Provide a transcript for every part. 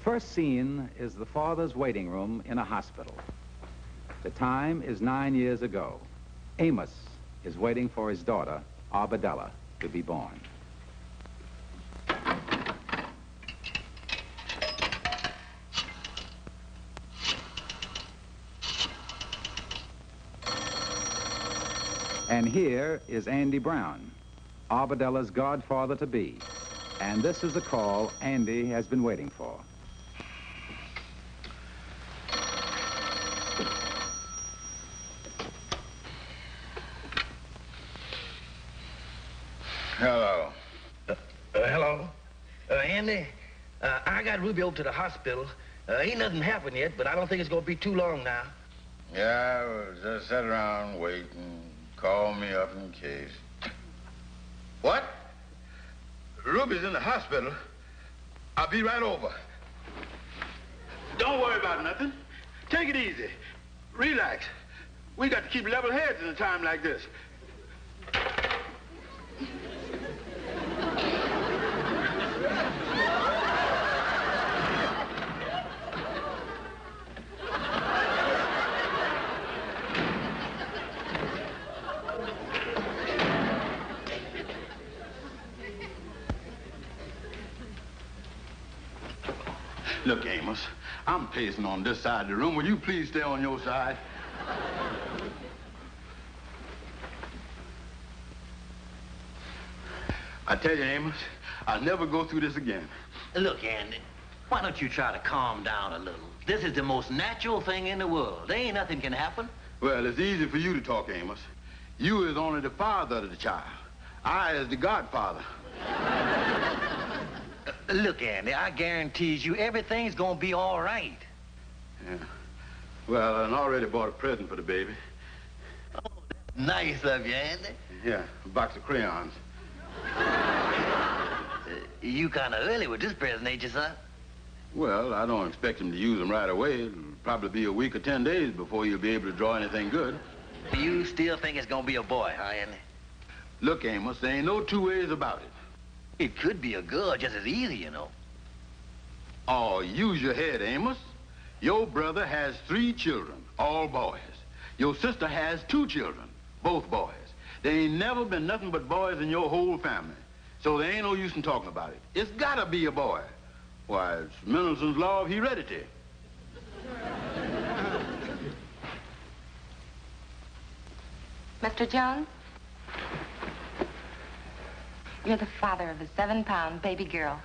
first scene is the father's waiting room in a hospital. The time is 9 years ago. Amos is waiting for his daughter, Arbadella, to be born. And here is Andy Brown, Arbadella's godfather-to-be. And this is the call Andy has been waiting for. Hello. Hello. Andy, I got Ruby over to the hospital. Ain't nothing happened yet, but I don't think it's gonna be too long now. Yeah, well, just sit around, wait, and call me up in case. What? Ruby's in the hospital. I'll be right over. Don't worry about nothing. Take it easy. Relax. We got to keep level heads in a time like this. Look, Amos, I'm pacing on this side of the room. Will you please stay on your side? I tell you, Amos, I'll never go through this again. Look, Andy, why don't you try to calm down a little? This is the most natural thing in the world. There ain't nothing can happen. Well, it's easy for you to talk, Amos. You is only the father of the child. I is the godfather. Look, Andy, I guarantees you everything's gonna be all right. Yeah. Well, I already bought a present for the baby. Oh, that's nice of you, Andy. Yeah, a box of crayons. You kind of early with this present, ain't you, son? Well, I don't expect him to use them right away. It'll probably be a week or 10 days before you'll be able to draw anything good. You still think it's gonna be a boy, huh, Andy? Look, Amos, there ain't no two ways about it. It could be a girl just as easy, you know. Oh, use your head, Amos. Your brother has 3 children, all boys. Your sister has 2 children, both boys. There ain't never been nothing but boys in your whole family. So there ain't no use in talking about it. It's gotta be a boy. Why, it's Mendelssohn's law of heredity. Mr. Jones? You're the father of a 7-pound baby girl.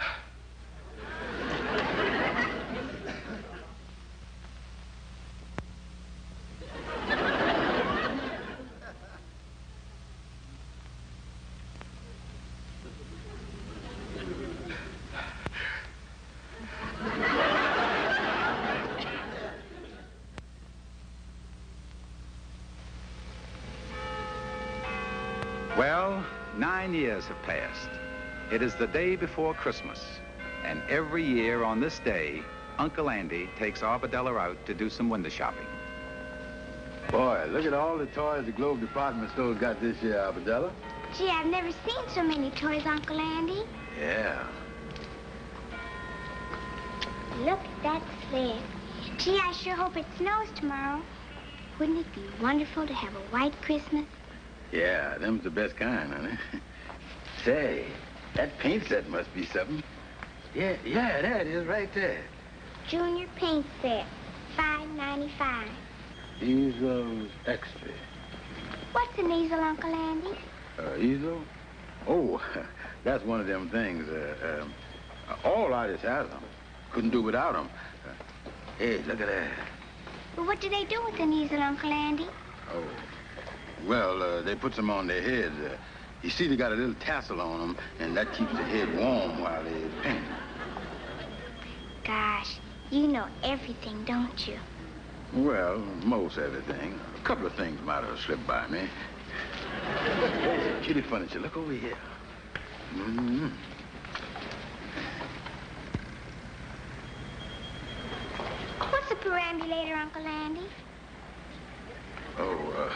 Well, 9 years have passed. It is the day before Christmas, and every year on this day, Uncle Andy takes Arbadella out to do some window shopping. Boy, look at all the toys the Globe department store's got this year, Arbadella. Gee, I've never seen so many toys, Uncle Andy. Yeah. Look at that sled. Gee, I sure hope it snows tomorrow. Wouldn't it be wonderful to have a white Christmas? Yeah, them's the best kind, honey. Say, that paint set must be something. Yeah, there it is right there. Junior paint set, $5.95. Easels extra. What's an easel, Uncle Andy? Easel? Oh, that's one of them things. All artists have them. Couldn't do without them. Hey, look at that. Well, what do they do with an easel, Uncle Andy? Oh, well, they put some on their heads. You see, they got a little tassel on them, and that keeps the head warm while they paint. Gosh, you know everything, don't you? Well, most everything. A couple of things might have slipped by me. There's kitty furniture. Look over here. Mm-hmm. What's a perambulator, Uncle Andy? Oh,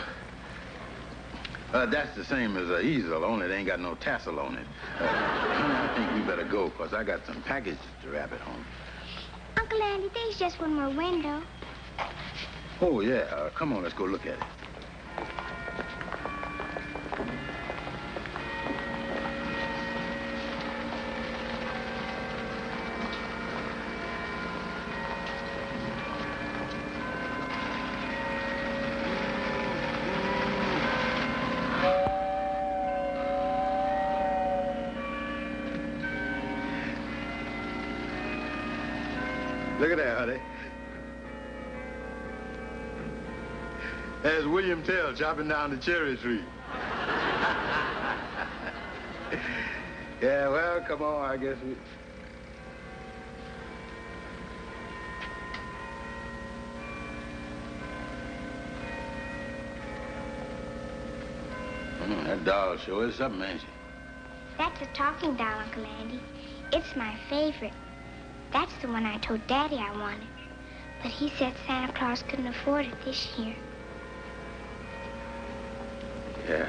that's the same as an easel, only they ain't got no tassel on it. I think we better go, because I got some packages to wrap at home. Uncle Andy, there's just one more window. Oh, yeah. Come on, let's go look at it. Look at that, honey. There's William Tell chopping down the cherry tree. Yeah, well, come on, I guess we... That doll sure is something, ain't she? That's a talking doll, Uncle Andy. It's my favorite. That's the one I told Daddy I wanted. But he said Santa Claus couldn't afford it this year. Yeah.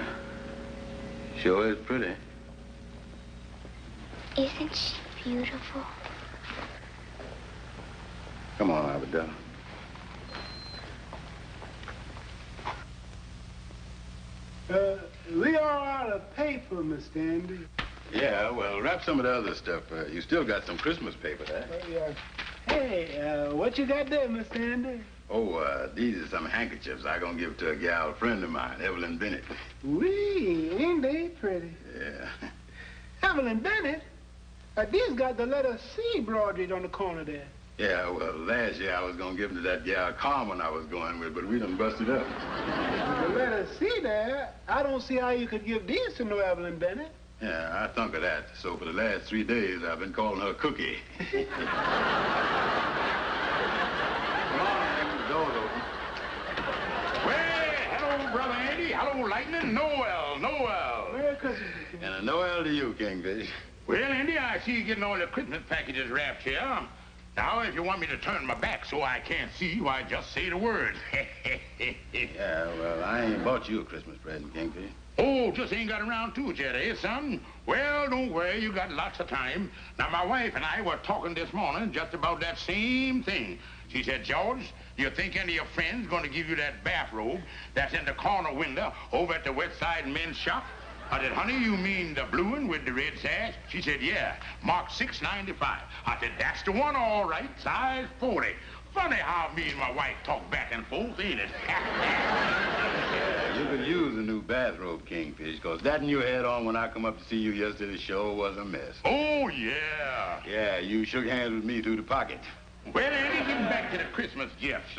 Sure is pretty. Isn't she beautiful? Come on, Abadella. We are out of paper, Mr. Andy. Yeah, well, wrap some of the other stuff. You still got some Christmas paper there. Hey, what you got there, Mr. Andy? Oh, these are some handkerchiefs I'm gonna give to a gal friend of mine, Evelyn Bennett. Wee, ain't they pretty? Yeah. Evelyn Bennett? These got the letter C embroidered on the corner there. Yeah, well, last year I was gonna give them to that gal Carmen I was going with, but we done busted up. The letter C there, I don't see how you could give these to no Evelyn Bennett. Yeah, I thunk of that. So for the last 3 days, I've been calling her Cookie. Come on, Andy, the door's open. Well, hello, Brother Andy. Hello, Lightning. Noel. Merry Christmas. And a Noel to you, Kingfish. Well, Andy, I see you getting all the Christmas packages wrapped here. Now, if you want me to turn my back so I can't see, why, just say the word. Yeah, well, I ain't bought you a Christmas present, Kingfish. Oh, just ain't got around to it yet, eh, son? Well, don't worry, you got lots of time. Now, my wife and I were talking this morning just about that same thing. She said, George, do you think any of your friends going to give you that bathrobe that's in the corner window over at the West Side Men's Shop? I said, honey, you mean the blue one with the red sash? She said, yeah, marked $6.95. I said, that's the one, all right, size 40. Funny how me and my wife talk back and forth, ain't it? Yeah, you could use a new bathrobe, Kingfish, because that one you had on when I come up to see you yesterday sure was a mess. Oh, yeah. Yeah, you shook hands with me through the pocket. Well, Andy, getting back to the Christmas gifts,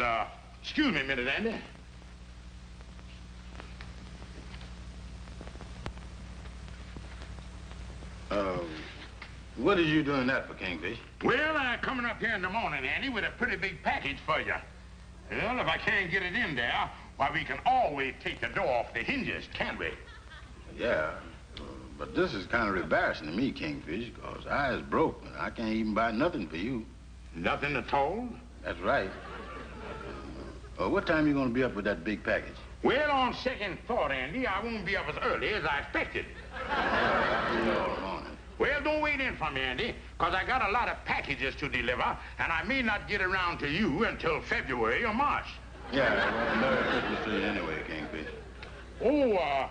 excuse me a minute, Andy. What are you doing that for, Kingfish? Well, I'm coming up here in the morning, Andy, with a pretty big package for you. Well, if I can't get it in there, why, we can always take the door off the hinges, can't we? Yeah, but this is kind of embarrassing to me, Kingfish, because I is broke, and I can't even buy nothing for you. Nothing at all? That's right. What time you going to be up with that big package? Well, on second thought, Andy, I won't be up as early as I expected. Well, don't wait in for me, Andy, because I got a lot of packages to deliver, and I may not get around to you until February or March. Yeah, well, Merry Christmas to you anyway, Kingfish. Oh,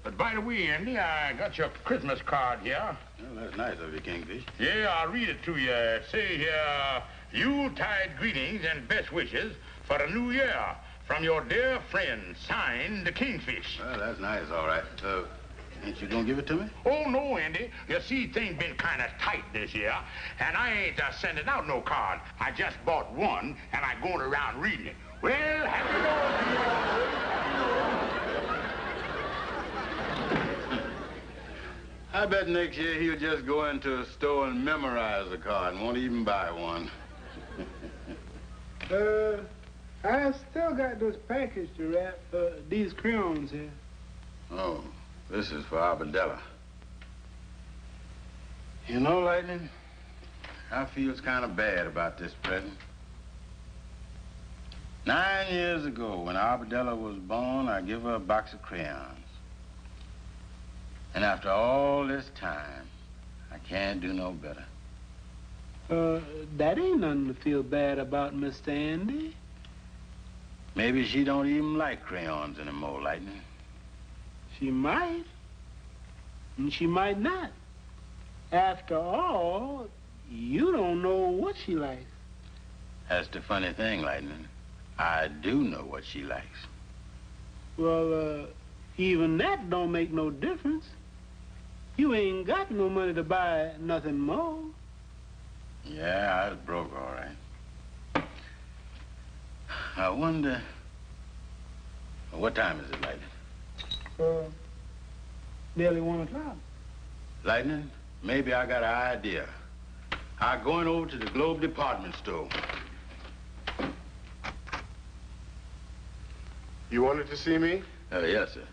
but by the way, Andy, I got your Christmas card here. Well, that's nice of you, Kingfish. Yeah, I'll read it to you. It say here, Yuletide greetings and best wishes for the new year from your dear friend, signed, the Kingfish. Well, that's nice, all right. Ain't you gonna give it to me? Oh, no, Andy. You see, things been kind of tight this year, and I ain't sending out no card. I just bought one, and I'm going around reading it. Well, happy New Year. I bet next year he'll just go into a store and memorize a card and won't even buy one. I still got this package to wrap, these crayons here. Oh, this is for Abadella. You know, Lightning, I feels kind of bad about this present. 9 years ago, when Abadella was born, I give her a box of crayons. And after all this time, I can't do no better. That ain't nothing to feel bad about, Mr. Andy. Maybe she don't even like crayons anymore, Lightning. She might. And she might not. After all, you don't know what she likes. That's the funny thing, Lightning. I do know what she likes. Well, even that don't make no difference. You ain't got no money to buy nothing more. Yeah, I was broke, all right. I wonder... What time is it, Lightning? Nearly 1 o'clock. Lightning, maybe I got an idea. I'm going over to the Globe department store. You wanted to see me? Yes, sir.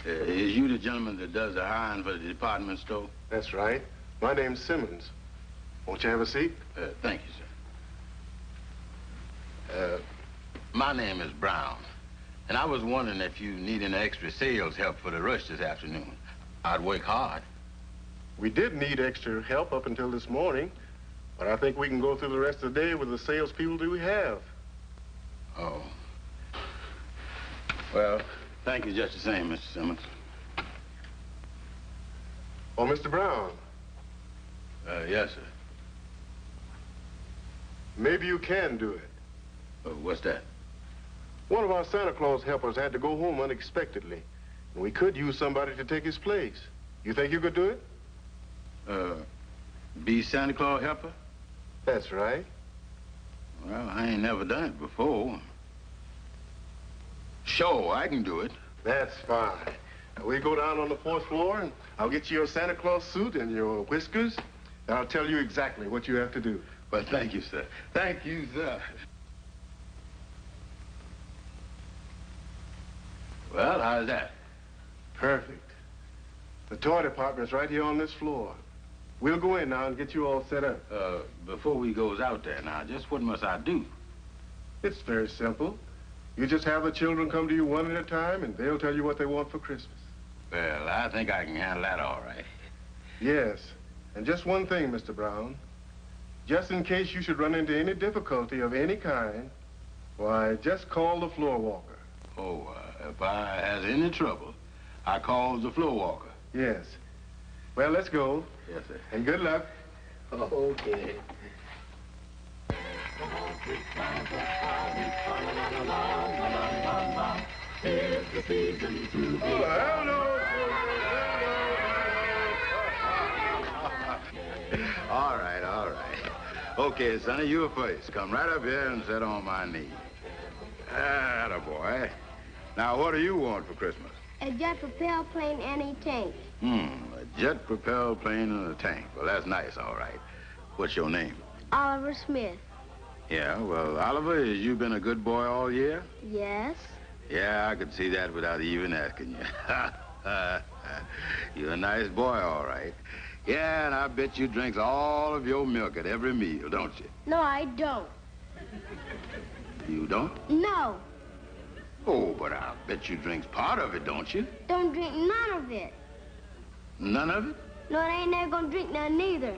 Is you the gentleman that does the hiring for the department store? That's right. My name's Simmons. Won't you have a seat? Thank you, sir. My name is Brown, and I was wondering if you need any extra sales help for the rush this afternoon. I'd work hard. We did need extra help up until this morning, but I think we can go through the rest of the day with the salespeople that we have. Oh. Well, thank you just the same, Mr. Simmons. Oh, Mr. Brown. Yes, sir. Maybe you can do it. What's that? One of our Santa Claus helpers had to go home unexpectedly, and we could use somebody to take his place. You think you could do it? Be Santa Claus helper? That's right. Well, I ain't never done it before. Sure, I can do it. That's fine. We go down on the 4th floor, and I'll get you your Santa Claus suit and your whiskers, and I'll tell you exactly what you have to do. Well, thank you, sir. Thank you, sir. Well, how's that? Perfect. The toy department's right here on this floor. We'll go in now and get you all set up. Before we goes out there now, just what must I do? It's very simple. You just have the children come to you one at a time, and they'll tell you what they want for Christmas. Well, I think I can handle that all right. Yes. And just one thing, Mr. Brown. Just in case you should run into any difficulty of any kind, why, just call the floor walker. Oh, if I has any trouble, I call the floor walker. Yes. Well, let's go. Yes, sir. And good luck. Okay. All right, all right. Okay, Sonny, you first. Come right up here and sit on my knee. Attaboy. Now, what do you want for Christmas? A jet-propelled plane and a tank. A jet-propelled plane and a tank. Well, that's nice, all right. What's your name? Oliver Smith. Yeah, well, Oliver, has you been a good boy all year? Yes. Yeah, I could see that without even asking you. You're a nice boy, all right. Yeah, and I bet you drinks all of your milk at every meal, don't you? No, I don't. You don't? No. Oh, but I bet you drinks part of it, don't you? Don't drink none of it. None of it? No, I ain't never gonna drink none neither.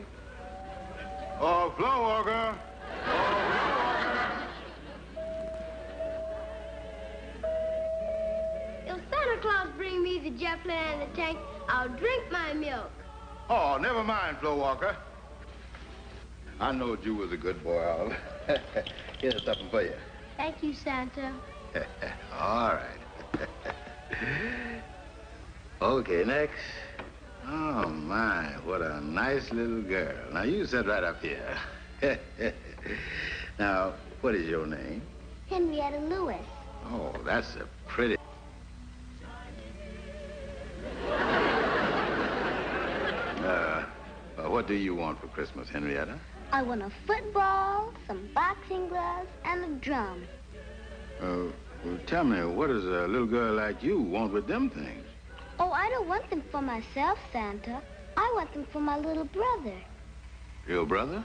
Oh, floor walker. If Santa Claus bring me the jet plane and the tank, I'll drink my milk. Oh, never mind, floor walker. I knowed you was a good boy, Oliver. Here's something for you. Thank you, Santa. All right. Okay, next. Oh, my, what a nice little girl. Now, you sit right up here. Now, what is your name? Henrietta Lewis. Oh, that's a pretty... what do you want for Christmas, Henrietta? I want a football, some boxing gloves, and a drum. Well, tell me, what does a little girl like you want with them things? Oh, I don't want them for myself, Santa. I want them for my little brother. Your brother?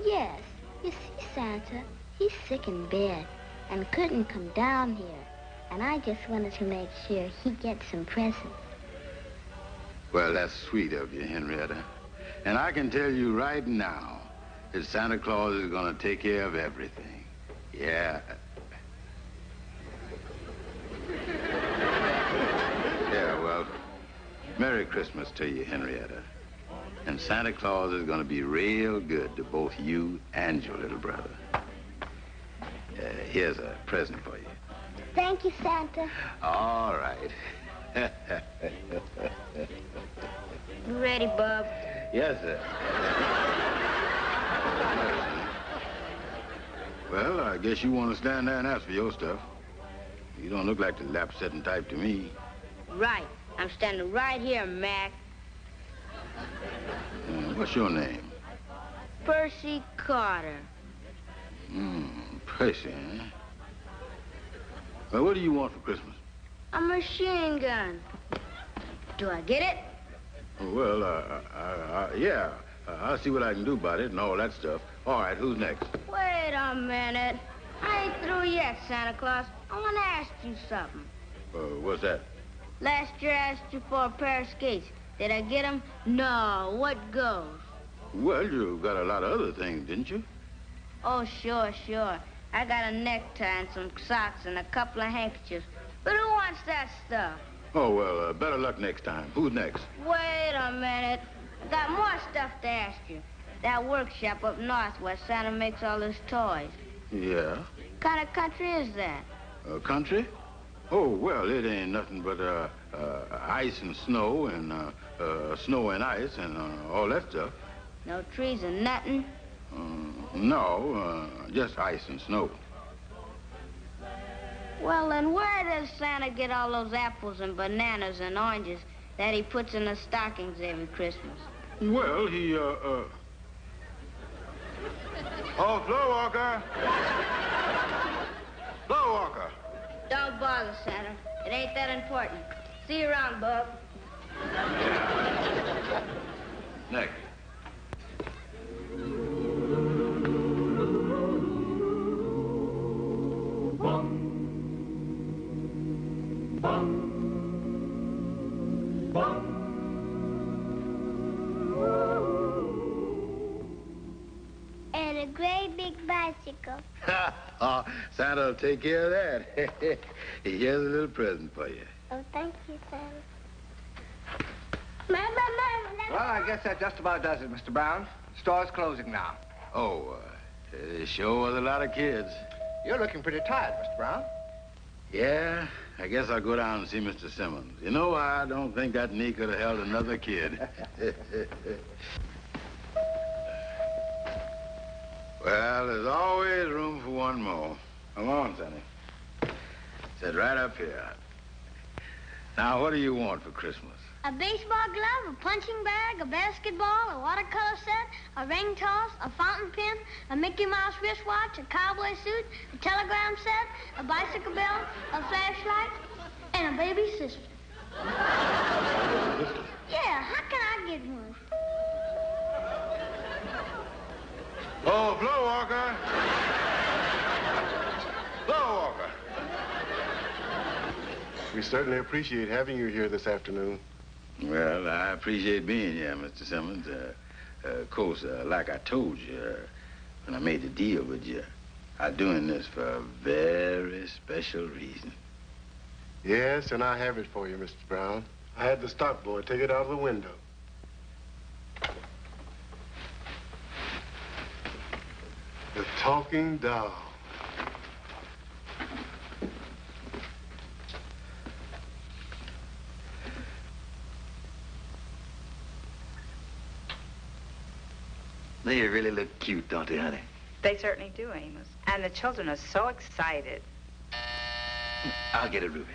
Yes. You see, Santa, he's sick in bed and couldn't come down here. And I just wanted to make sure he gets some presents. Well, that's sweet of you, Henrietta. And I can tell you right now that Santa Claus is gonna take care of everything. Yeah. Yeah, well, Merry Christmas to you, Henrietta. And Santa Claus is gonna be real good to both you and your little brother. Here's a present for you. Thank you, Santa. All right. You ready, Bub? Yes, sir. Well, I guess you want to stand there and ask for your stuff. You don't look like the lap-setting type to me. Right. I'm standing right here, Mac. What's your name? Percy Carter. Percy, eh? Well, what do you want for Christmas? A machine gun. Do I get it? Well, yeah. I'll see what I can do about it and all that stuff. All right, who's next? Wait a minute. I ain't through yet, Santa Claus. I want to ask you something. What's that? Last year I asked you for a pair of skates. Did I get them? No. What goes? Well, you got a lot of other things, didn't you? Oh, sure. I got a necktie and some socks and a couple of handkerchiefs. But who wants that stuff? Oh, well, better luck next time. Who's next? Wait a minute. I got more stuff to ask you. That workshop up north where Santa makes all his toys. Yeah? What kind of country is that? Country? Oh, well, it ain't nothing but ice and snow and snow and ice and all that stuff. No trees and nothing? No, just ice and snow. Well, then where does Santa get all those apples and bananas and oranges that he puts in the stockings every Christmas? Well, he, Oh, Floor Walker! Floor Walker! Don't bother, Santa. It ain't that important. See you around, Bub. Next. And a great big bicycle. Santa will take care of that. Here's a little present for you. Oh, thank you, Santa. Well, I guess that just about does it, Mr. Brown. Store's closing now. Oh, there sure was a lot of kids. You're looking pretty tired, Mr. Brown. Yeah, I guess I'll go down and see Mr. Simmons. You know, I don't think that knee could have held another kid. Well, there's always room for one more. Come on, Sonny. Sit right up here. Now, what do you want for Christmas? A baseball glove, a punching bag, a basketball, a watercolor set, a ring toss, a fountain pen, a Mickey Mouse wristwatch, a cowboy suit, a telegram set, a bicycle belt, a flashlight, and a baby sister. Yeah, how can I get one? Oh, Floor Walker! Floor Walker! We certainly appreciate having you here this afternoon. Well, I appreciate being here, Mr. Simmons. Of course, like I told you when I made the deal with you, I'm doing this for a very special reason. Yes, and I have it for you, Mr. Brown. I had the stock boy take it out of the window. The talking doll. They really look cute, don't they, honey? They certainly do, Amos. And the children are so excited. I'll get it, Ruby.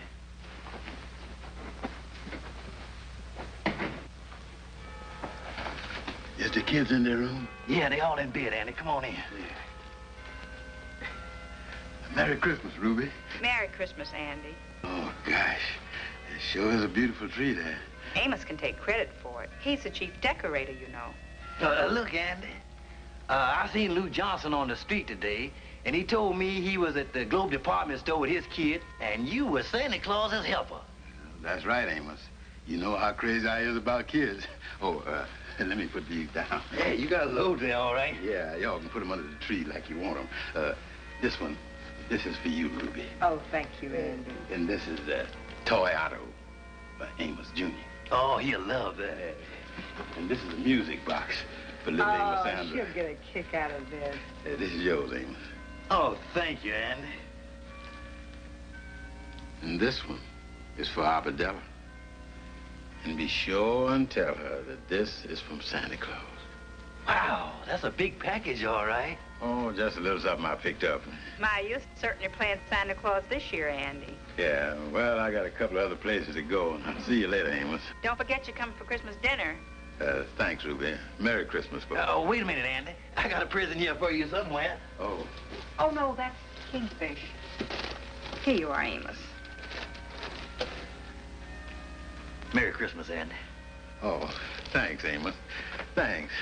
Is the kids in their room? Yeah, they all in bed, Andy. Come on in. Yeah. Merry Christmas, Ruby. Merry Christmas, Andy. Oh, gosh. It sure is a beautiful tree there. Amos can take credit for it. He's the chief decorator, you know. Look, Andy. I seen Lou Johnson on the street today, and he told me he was at the Globe department store with his kid, and you were Santa Claus's helper. That's right, Amos. You know how crazy I is about kids. Oh, Let me put these down. Hey, you got a load there, all right? Yeah, y'all can put them under the tree like you want them. This one, this is for you, Ruby. Oh, thank you, Andy. And this is Toy Otto by Amos Jr. Oh, he'll love that. And this is a music box for little Amos Sandra. She'll get a kick out of this. This is yours, Amos. Oh, thank you, Andy. And this one is for Arbadella. And be sure and tell her that this is from Santa Claus. Wow, that's a big package, all right. Oh, just a little something I picked up. My, you're certainly playing Santa Claus this year, Andy. Yeah, well, I got a couple of other places to go. I'll see you later, Amos. Don't forget you're coming for Christmas dinner. Thanks, Ruby. Merry Christmas, folks. Oh, wait a minute, Andy. I got a present here for you somewhere. Oh. Oh, no, that's Kingfish. Here you are, Amos. Merry Christmas, Andy. Oh, thanks, Amos. Thanks.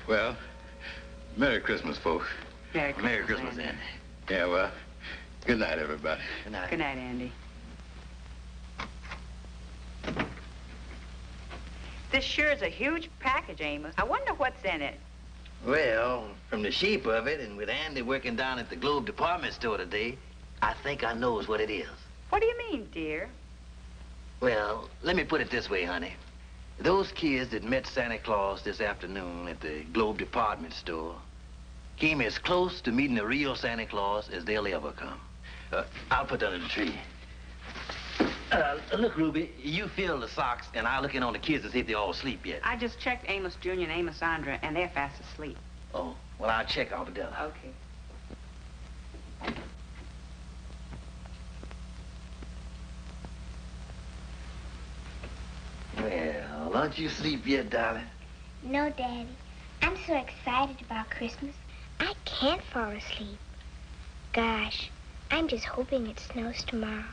Well, Merry Christmas, folks. Merry Christmas, Andy. Yeah, well, good night, everybody. Good night. Good night, Andy. This sure is a huge package, Amos. I wonder what's in it. Well, from the shape of it, and with Andy working down at the Globe department store today, I think I knows what it is. What do you mean, dear? Well, let me put it this way, honey. Those kids that met Santa Claus this afternoon at the Globe department store came as close to meeting a real Santa Claus as they'll ever come. I'll put that in the tree. Look, Ruby, you fill the socks, and I'll look in on the kids to see if they all asleep yet. I just checked Amos Jr. and Amos Sandra, and they're fast asleep. Oh, well, I'll check Arbadella. Okay. Well, aren't you asleep yet, darling? No, Daddy. I'm so excited about Christmas. I can't fall asleep. Gosh, I'm just hoping it snows tomorrow.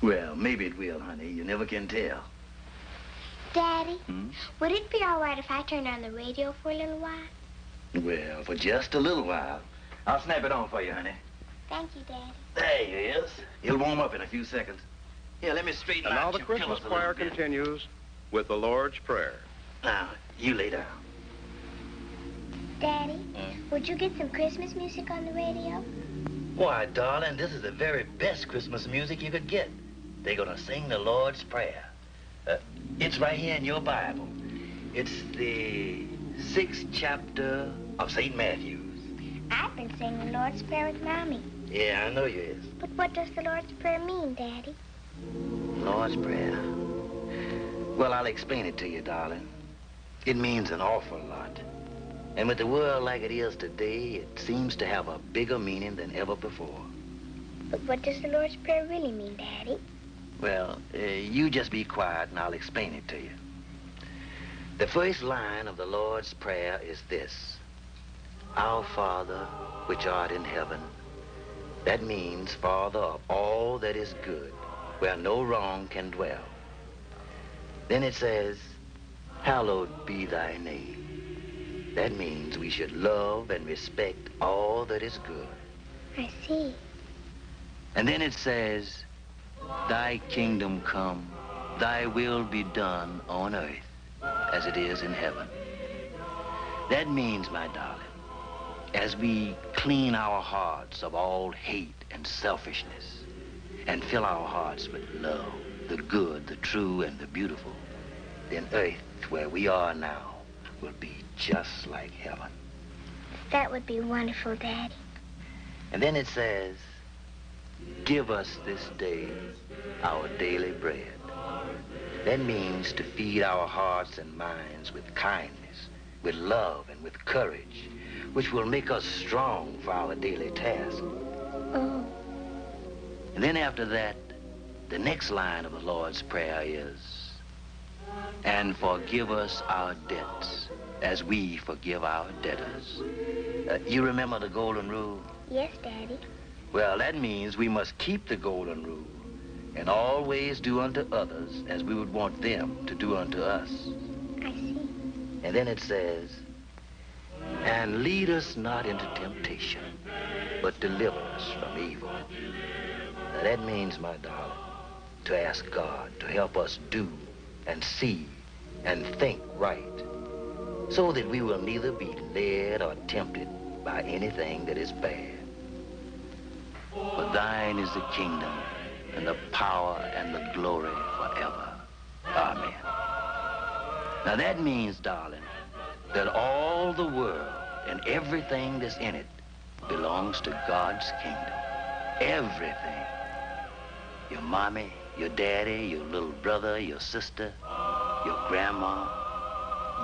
Well, maybe it will, honey. You never can tell. Daddy, would it be all right if I turned on the radio for a little while? Well, for just a little while. I'll snap it on for you, honey. Thank you, Daddy. There he is. He'll warm up in a few seconds. Here, let me straighten and out now the your Christmas pillows a choir little bit. continues with the Lord's Prayer. Now, you lay down. Daddy, would you get some Christmas music on the radio? Why, darling, this is the very best Christmas music you could get. They're gonna sing the Lord's Prayer. It's right here in your Bible. It's the 6th chapter of St. Matthew's. I've been saying the Lord's Prayer with Mommy. Yeah, I know you is. But what does the Lord's Prayer mean, Daddy? Lord's Prayer. Well, I'll explain it to you, darling. It means an awful lot. And with the world like it is today, it seems to have a bigger meaning than ever before. But what does the Lord's Prayer really mean, Daddy? Well, you just be quiet and I'll explain it to you. The first line of the Lord's Prayer is this: Our Father, which art in heaven. That means Father of all that is good, where no wrong can dwell. Then it says, Hallowed be thy name. That means we should love and respect all that is good. I see. And then it says, Thy kingdom come, thy will be done on earth as it is in heaven. That means, my darling, as we clean our hearts of all hate and selfishness and fill our hearts with love, the good, the true, and the beautiful, then earth, where we are now, will be just like heaven. That would be wonderful, Daddy. And then it says, Give us this day our daily bread. That means to feed our hearts and minds with kindness, with love, and with courage, which will make us strong for our daily task. Oh. And then after that, the next line of the Lord's Prayer is, And forgive us our debts as we forgive our debtors. You remember the golden rule? Yes, Daddy. Well, that means we must keep the golden rule and always do unto others as we would want them to do unto us. I see. And then it says, And lead us not into temptation, but deliver us from evil. Now that means, my darling, to ask God to help us do and see and think right so that we will neither be led or tempted by anything that is bad. For thine is the kingdom and the power and the glory forever. Amen. Now that means, darling, that all the world and everything that's in it belongs to God's kingdom. Everything. Your mommy, your daddy, your little brother, your sister, your grandma,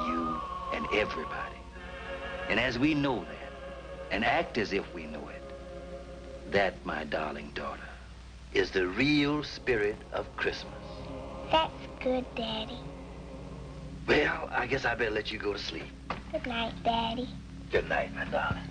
you, and everybody. And as we know that, and act as if we know it, that, my darling daughter, is the real spirit of Christmas. That's good, Daddy. Well, I guess I better let you go to sleep. Good night, Daddy. Good night, my darling.